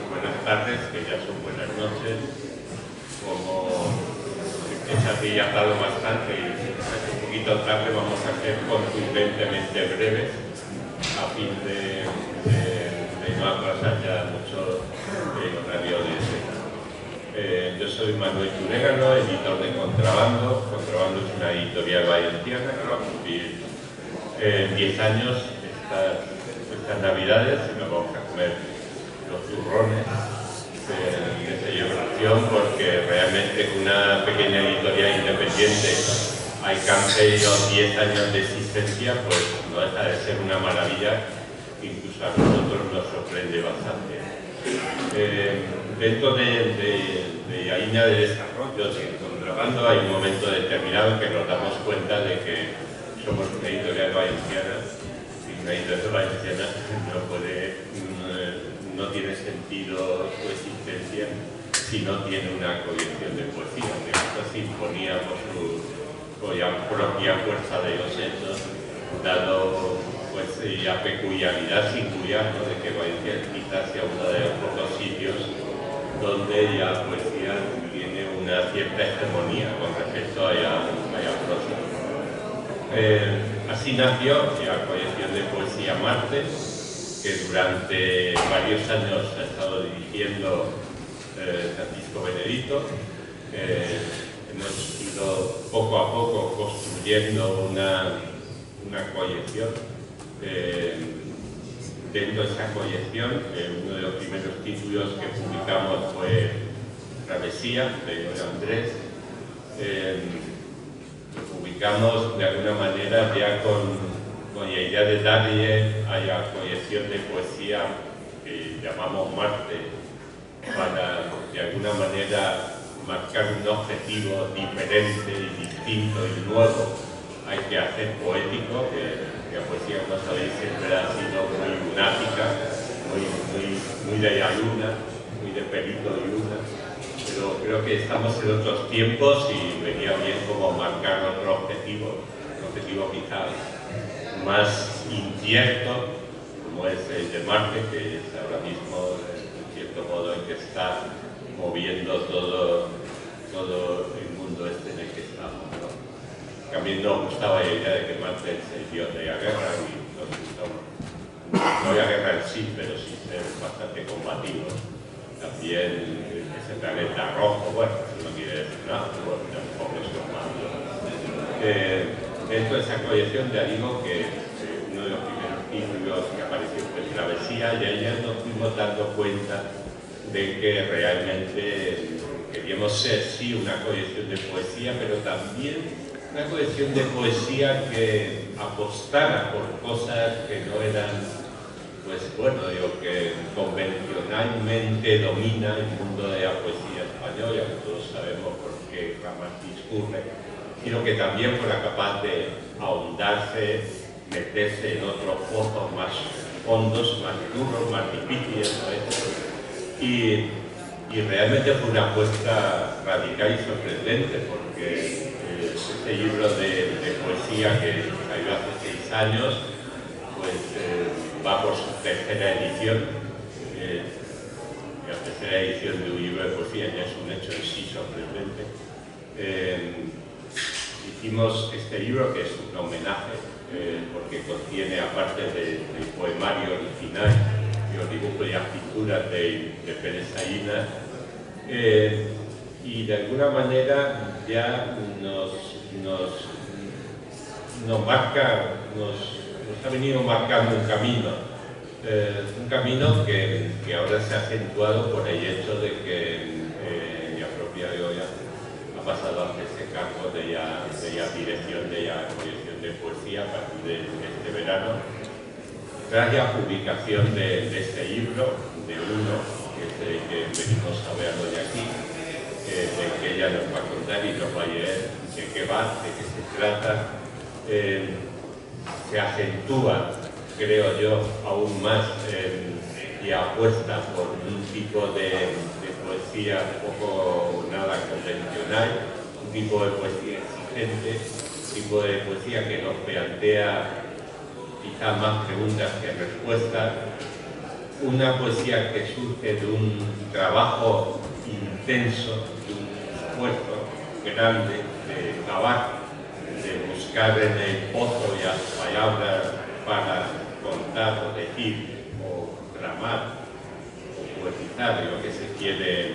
buenas tardes, que ya son buenas noches. Como se ha dilatado bastante y es un poquito tarde, vamos a ser contundentemente breves a fin de no atrasar ya mucho el horario de este. Yo soy Manuel Turégano, editor de Contrabando. Contrabando es una editorial valenciana que va a cumplir 10 años estas Navidades, y nos vamos a comer los turrones de celebración, porque realmente una pequeña editorial independiente alcance los 10 años de existencia, pues no deja de ser una maravilla que incluso a nosotros nos sorprende bastante. Dentro de la línea de desarrollo de Contrabando hay un momento determinado que nos damos cuenta de que somos una editorial valenciana, y una editorial valenciana no tiene sentido su existencia si no tiene una colección de poesía. Esta sinfonía, por su propia fuerza de los hechos, dado pues la peculiaridad singular, ¿no?, de que Valencia quizás sea uno de los pocos sitios donde la poesía tiene una cierta hegemonía con respecto a la prosa. Así nació la colección de poesía Marte, que durante varios años ha estado dirigiendo Francisco Benedito. Hemos ido poco a poco construyendo una colección. Dentro de esa colección, uno de los primeros títulos que publicamos fue Travesía, de Andrés. Lo publicamos de alguna manera ya con la idea de darle a la colección de poesía que llamamos Marte, para de alguna manera marcar un objetivo diferente y distinto y nuevo al que hacer poético, que la poesía, como sabéis, siempre ha sido muy lunática, muy de la luna, muy de Perito y Luna, pero creo que estamos en otros tiempos y venía bien como marcar otro objetivo, un objetivo quizás más incierto, como es el de Marte, que es ahora mismo, en cierto modo, el que está moviendo todo el mundo este en el que estamos, ¿no? También nos gustaba la idea de que Marte es el dios de la guerra, y nos gustaba, no la guerra en sí, pero sí ser bastante combativo. También ese planeta rojo, bueno, eso no quiere decir nada, pero bueno, tampoco es normal, ¿no? Dentro de esa colección ya digo que uno de los primeros títulos que apareció fue Travesía, y ahí ya nos fuimos dando cuenta de que realmente queríamos ser, sí, una colección de poesía, pero también una colección de poesía que apostara por cosas que no eran, pues bueno, lo que convencionalmente domina el mundo de la poesía española, que todos sabemos por qué ramas discurre, sino que también fuera capaz de ahondarse, meterse en otros pozos más hondos, más duros, más difíciles, ¿no? Y realmente fue una apuesta radical y sorprendente, porque este libro de poesía que salió hace 6 años, pues va por su tercera edición. La tercera edición de un libro de poesía ya es un hecho en sí sorprendente. Hicimos este libro, que es un homenaje, porque contiene, aparte del poemario original y los dibujos y las pinturas de Pérez Salinas, y de alguna manera ya nos ha venido marcando un camino que ahora se ha acentuado por el hecho de que la propia Goya ha pasado a hacerse cargo de la dirección de la colección de poesía a partir de este verano. Tras la publicación de este libro, de uno, que es el que venimos a verlo de aquí, de que ella nos va a contar y nos va a leer de qué va, de qué se trata, se acentúa, creo yo, aún más la apuesta por un tipo de poesía poco nada convencional, un tipo de poesía exigente, un tipo de poesía que nos plantea quizá más preguntas que respuestas, una poesía que surge de un trabajo intenso, de un esfuerzo grande de cavar, de buscar en el pozo y las palabras para contar o decir o tramar o poetizar lo que se quiere,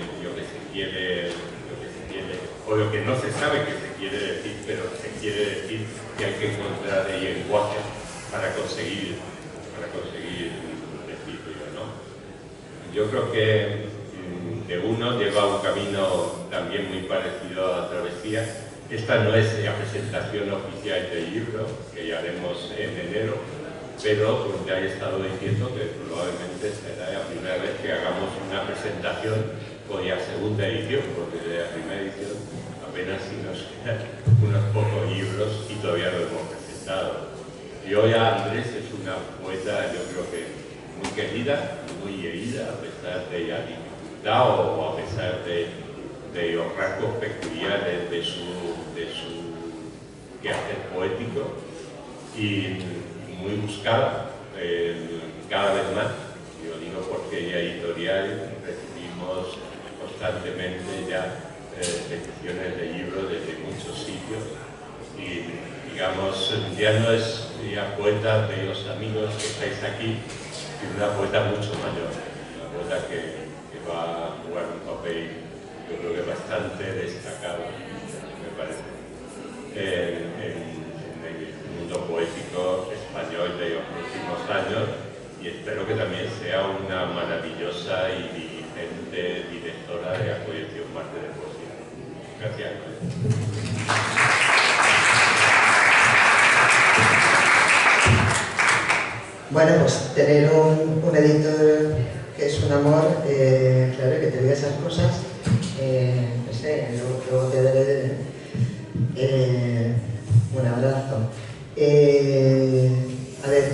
o lo que no se sabe que se quiere decir, pero se quiere decir, que hay que encontrar el lenguaje para conseguir decirlo, ¿no? Yo creo que de uno lleva un camino también muy parecido a la travesía. Esta no es la presentación oficial del libro, que ya haremos en enero, pero pues ya he estado diciendo que probablemente será la primera vez que hagamos una presentación con la segunda edición, porque de la primera edición apenas si nos quedan unos pocos libros y todavía no hemos presentado. Y hoy Andrés es una poeta, yo creo que muy querida, muy herida, a pesar de la dificultad o a pesar de los rasgos peculiares de su quehacer poético, y muy buscada cada vez más. Yo digo porque en la editorial recibimos constantemente ya peticiones de libros desde muchos sitios, y digamos, ya no es la poeta de los amigos que estáis aquí, sino una poeta mucho mayor, una poeta que va a jugar un papel, yo creo que bastante destacado, me parece, en el mundo poético español de los últimos años, y espero que también sea una maravillosa y diligente directora de la colección Marte de Poesía. Gracias. Bueno, pues tener un editor que es un amor, claro, que te diga esas cosas, no sé, luego te daré un abrazo. A ver,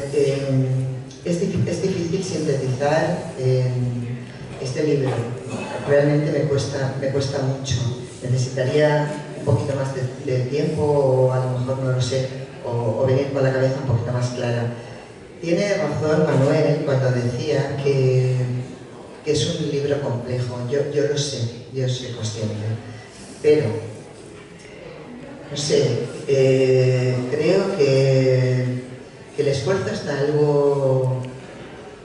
es difícil sintetizar este libro, realmente me cuesta mucho, necesitaría un poquito más de tiempo, o a lo mejor no lo sé, o venir con la cabeza un poquito más clara. Tiene razón Manuel cuando decía que es un libro complejo. Yo lo sé, yo soy consciente. Pero, no sé, creo que el esfuerzo está algo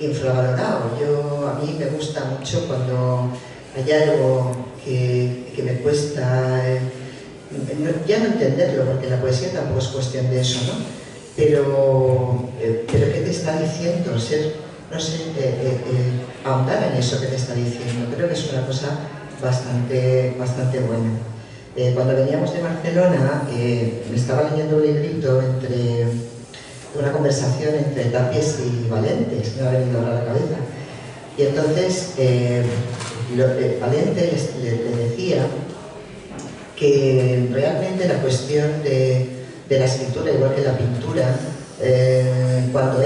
infravalorado. A mí me gusta mucho cuando hay algo que me cuesta, ya no entenderlo, porque la poesía tampoco es cuestión de eso, ¿no? Pero ¿qué te está diciendo? No sé, ahondar en eso que te está diciendo. Creo que es una cosa bastante buena. Cuando veníamos de Barcelona, me estaba leyendo un librito una conversación entre Tapies y Valentes, me ha venido ahora a la cabeza. Y entonces, Valente le decía que realmente la cuestión de la escritura, igual que la pintura, cuando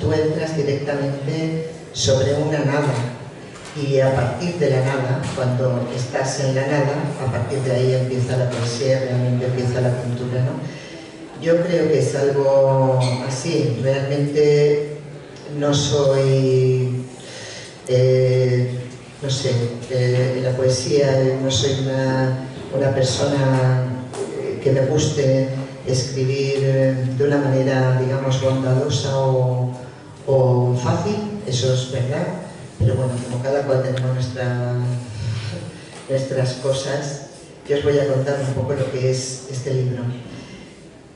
tú entras directamente sobre una nada, y a partir de la nada, cuando estás en la nada, a partir de ahí empieza la poesía, realmente empieza la pintura, ¿no? Yo creo que es algo así. Realmente no soy, no sé, en la poesía no soy una persona que me guste escribir de una manera, digamos, bondadosa o fácil, eso es verdad, pero bueno, como cada cual tenemos nuestras cosas, yo os voy a contar un poco lo que es este libro.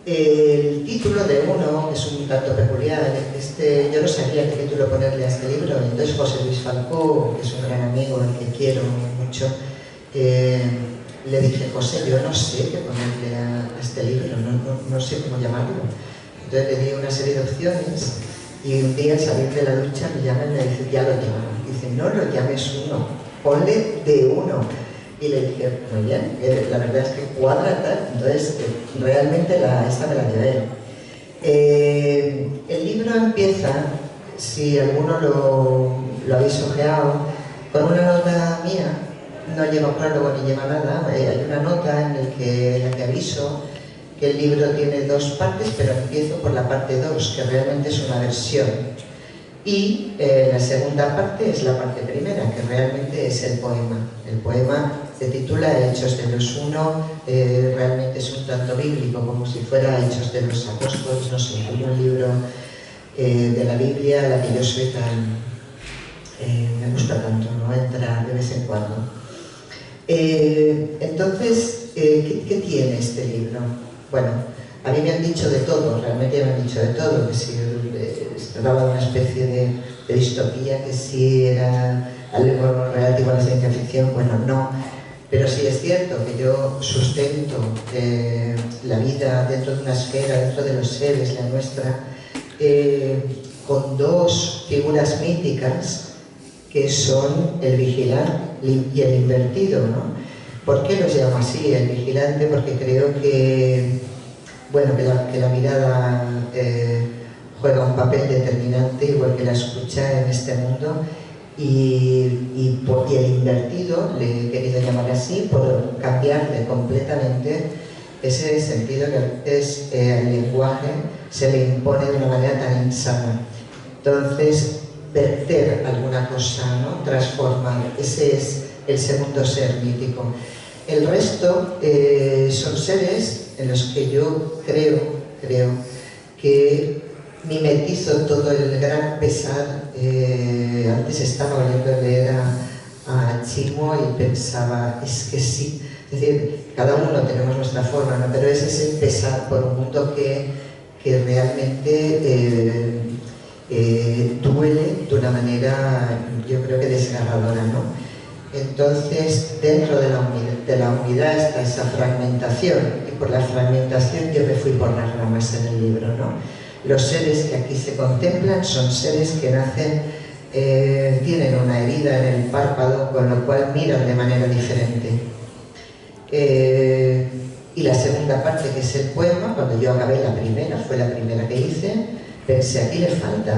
El título de uno es un tanto peculiar. Yo no sabía qué título ponerle a este libro, entonces José Luis Falcó, que es un gran amigo al que quiero mucho, le dije: José, yo no sé qué ponerle a este libro, no sé cómo llamarlo. Entonces le di una serie de opciones, y un día al salir de la ducha me llama y me dice: ya lo llamo. Dice: no lo llames uno, ponle de uno. Y le dije: muy bien, la verdad es que cuadra tal. Entonces realmente esta me la llevé. El libro empieza, si alguno lo habéis ojeado, con una nota mía. No lleva prólogo ni lleva nada. Hay una nota en la que aviso que el libro tiene dos partes, pero empiezo por la parte 2, que realmente es una versión. Y la segunda parte es la parte primera, que realmente es el poema. El poema se titula Hechos de los Uno, realmente es un tanto bíblico, como si fuera Hechos de los Apóstoles, no sé, un libro de la Biblia a la que yo soy tan... me gusta tanto, ¿no? Entrar de vez en cuando. Entonces, ¿qué tiene este libro? Bueno, a mí me han dicho de todo, realmente me han dicho de todo, que si se trataba de una especie de distopía, que si era algo relativo a la ciencia ficción, bueno, no. Pero sí es cierto que yo sustento la vida dentro de una esfera, dentro de los seres, la nuestra, con dos figuras míticas que son el vigilante y el invertido, ¿no? ¿Por qué los llamo así? El vigilante, porque creo que, bueno, que la mirada juega un papel determinante, igual que la escucha en este mundo, y el invertido, le he querido llamar así, por cambiarle completamente ese sentido que a veces al lenguaje se le impone de una manera tan insana. Entonces, verter alguna cosa, ¿no? Transformar, ese es el segundo ser mítico. El resto son seres en los que yo creo que mimetizo todo el gran pesar. Antes estaba oyendo leer a Chimo y pensaba, es que sí, es decir, cada uno tenemos nuestra forma, ¿no? Pero es ese pesar por un mundo que realmente duele de una manera, yo creo que desgarradora, ¿no? Entonces, dentro de la unidad está esa fragmentación, y por la fragmentación yo me fui por las ramas en el libro, ¿no? Los seres que aquí se contemplan son seres que nacen, tienen una herida en el párpado, con lo cual miran de manera diferente. Y la segunda parte, que es el poema, cuando yo acabé la primera, fue la primera que hice, pensé, aquí le falta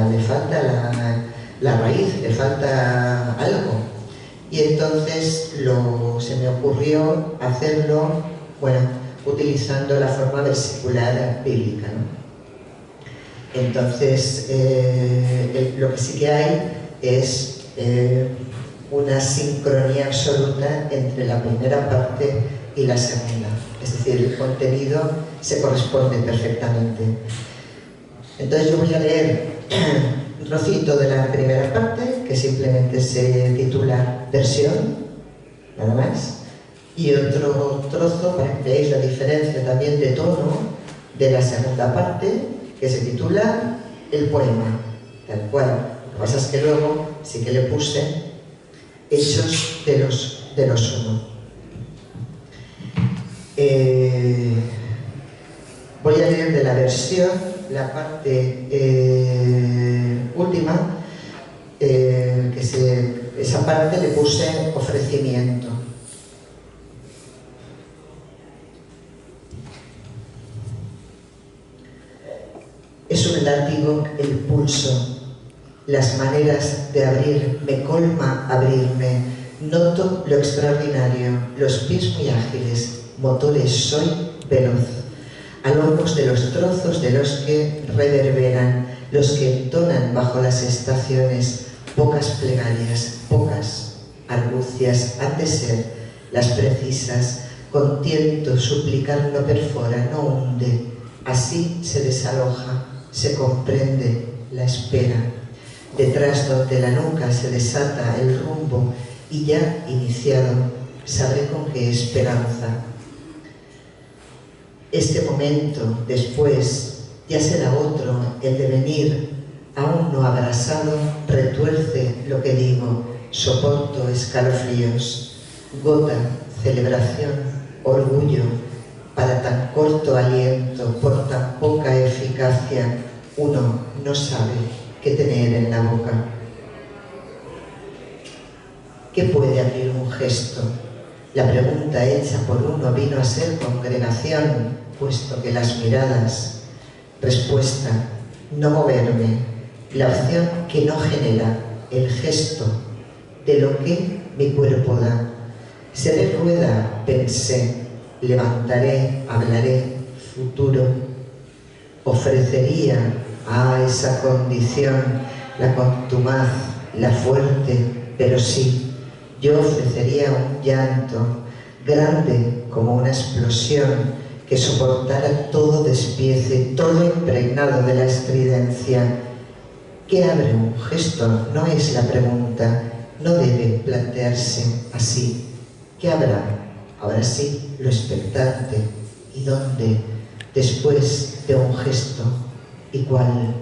la raíz, le falta algo. Y entonces se me ocurrió hacerlo, bueno, utilizando la forma versicular bíblica, ¿no? Entonces, lo que sí que hay es una sincronía absoluta entre la primera parte y la segunda. Es decir, el contenido se corresponde perfectamente. Entonces yo voy a leer un trocito de la primera parte, que simplemente se titula Versión, nada más, y otro trozo para que veáis la diferencia también de tono de la segunda parte, que se titula El poema, tal cual. Lo que pasa es que luego sí que le puse Hechos de los Uno. Voy a leer de la versión la parte última, esa parte le puse ofrecimiento. Es un látigo el pulso, las maneras de abrir, me colma abrirme, noto lo extraordinario, los pies muy ágiles, motores soy veloz. A lomos de los trozos de los que reverberan, los que entonan bajo las estaciones, pocas plegarias, pocas argucias han de ser las precisas, con tiento suplicar no perfora, no hunde, así se desaloja, se comprende la espera, detrás donde la nuca se desata el rumbo y ya iniciado, sabré con qué esperanza. Este momento, después, ya será otro, el devenir, aún no abrasado, retuerce lo que digo, soporto escalofríos, gota, celebración, orgullo, para tan corto aliento, por tan poca eficacia, uno no sabe qué tener en la boca. ¿Qué puede abrir un gesto? La pregunta hecha por uno vino a ser congregación, puesto que las miradas, respuesta, no moverme, la opción que no genera, el gesto de lo que mi cuerpo da. Seré rueda, pensé, levantaré, hablaré, futuro, ofrecería a esa condición la contumaz, la fuerte, pero sí, yo ofrecería un llanto grande como una explosión que soportara todo despiece, todo impregnado de la estridencia. ¿Qué abre un gesto? No es la pregunta, no debe plantearse así. ¿Qué habrá? Ahora sí, lo expectante. ¿Y dónde? Después de un gesto. ¿Y cuál?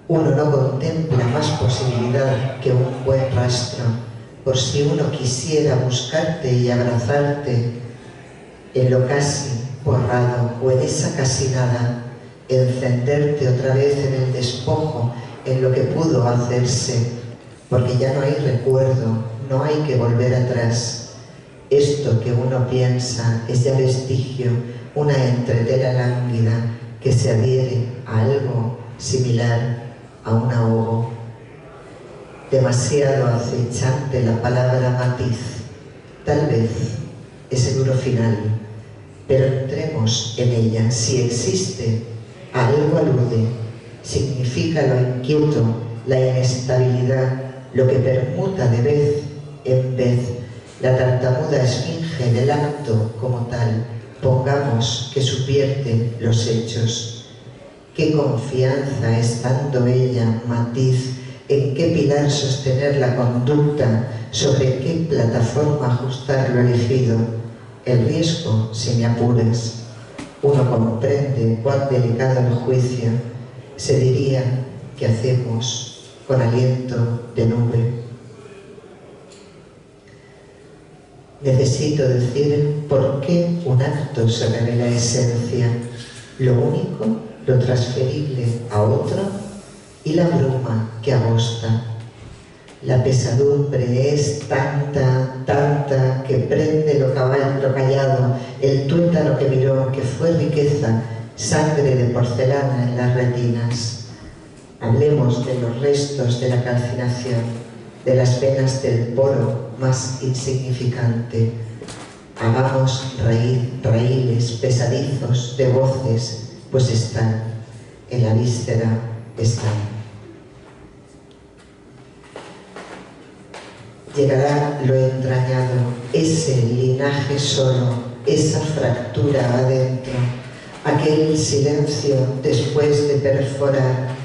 Uno no contempla más posibilidad que un buen rastro, por si uno quisiera buscarte y abrazarte en lo casi borrado o en esa casi nada, encenderte otra vez en el despojo, en lo que pudo hacerse, porque ya no hay recuerdo, no hay que volver atrás. Esto que uno piensa es ya vestigio, una entretela lánguida que se adhiere a algo similar a un ahogo. Demasiado acechante la palabra matiz. Tal vez es el duro final, pero entremos en ella. Si existe, a algo alude, significa lo inquieto, la inestabilidad, lo que permuta de vez en vez, la tartamuda esfinge del acto como tal. Pongamos que subvierte los hechos. Qué confianza estando ella, matiz, en qué pilar sostener la conducta, sobre qué plataforma ajustar lo elegido. El riesgo, si me apuras. Uno comprende cuán delicado el juicio. Se diría que hacemos con aliento de nube. Necesito decir por qué un acto se revela esencia. Lo único, lo transferible a otro y la bruma que agosta. La pesadumbre es tanta, tanta, que prende lo callado, el tuétano que miró, que fue riqueza, sangre de porcelana en las retinas. Hablemos de los restos de la calcinación, de las venas del poro más insignificante. Hagamos raíles pesadizos de voces, pues están, en la víscera están. Llegará lo entrañado, ese linaje solo, esa fractura adentro, aquel silencio después de perforar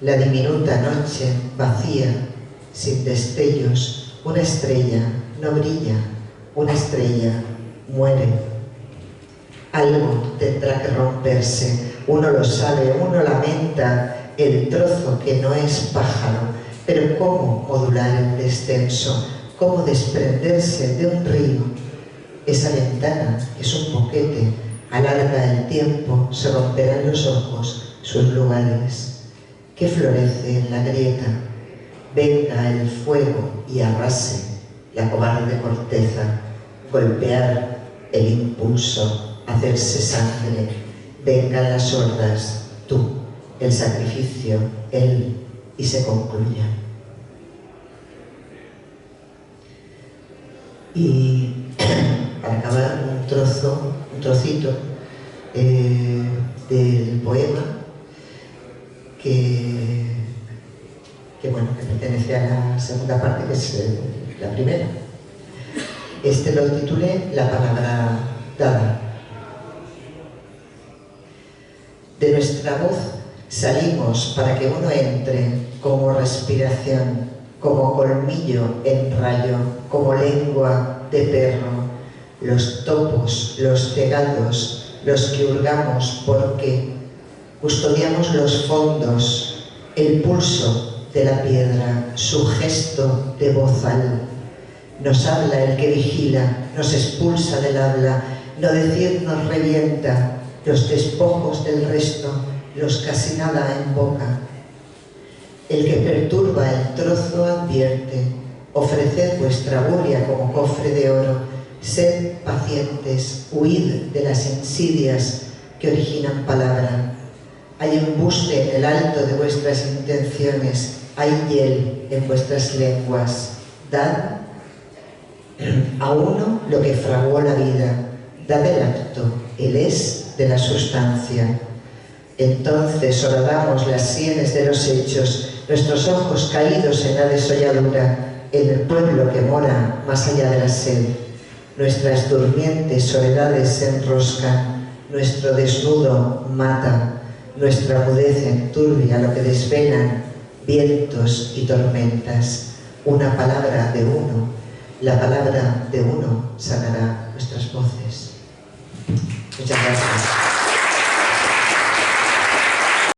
la diminuta noche vacía, sin destellos. Una estrella no brilla, una estrella muere. Algo tendrá que romperse, uno lo sabe, uno lamenta el trozo que no es pájaro, pero ¿cómo modular el descenso? ¿Cómo desprenderse de un río? Esa ventana es un boquete, alarga el tiempo, se romperán los ojos, sus lugares. ¿Qué florece en la grieta? Venga el fuego y arrase la cobarde corteza, golpear el impulso, hacerse sangre. Vengan las hordas, tú, el sacrificio, él, y se concluya. Y para acabar, un trocito del poema que pertenece a la segunda parte, que es la primera. Este lo titulé La palabra dada. De nuestra voz salimos para que uno entre como respiración, como colmillo en rayo, como lengua de perro, los topos, los cegados, los que hurgamos porque custodiamos los fondos, el pulso de la piedra, su gesto de bozal. Nos habla el que vigila, nos expulsa del habla, no decir nos revienta, los despojos del resto, los casi nada en boca. El que perturba el trozo advierte, ofreced vuestra bulia como cofre de oro, sed pacientes, huid de las insidias que originan palabra. Hay embuste en el alto de vuestras intenciones, hay hiel en vuestras lenguas. Dad a uno lo que fraguó la vida, dad el acto, el es de la sustancia. Entonces horadamos las sienes de los hechos, nuestros ojos caídos en la desolladura, en el pueblo que mora más allá de la sed. Nuestras durmientes soledades se enroscan, nuestro desnudo mata, nuestra mudez enturbia lo que desvelan vientos y tormentas. Una palabra de uno, la palabra de uno sanará nuestras voces. Muchas gracias.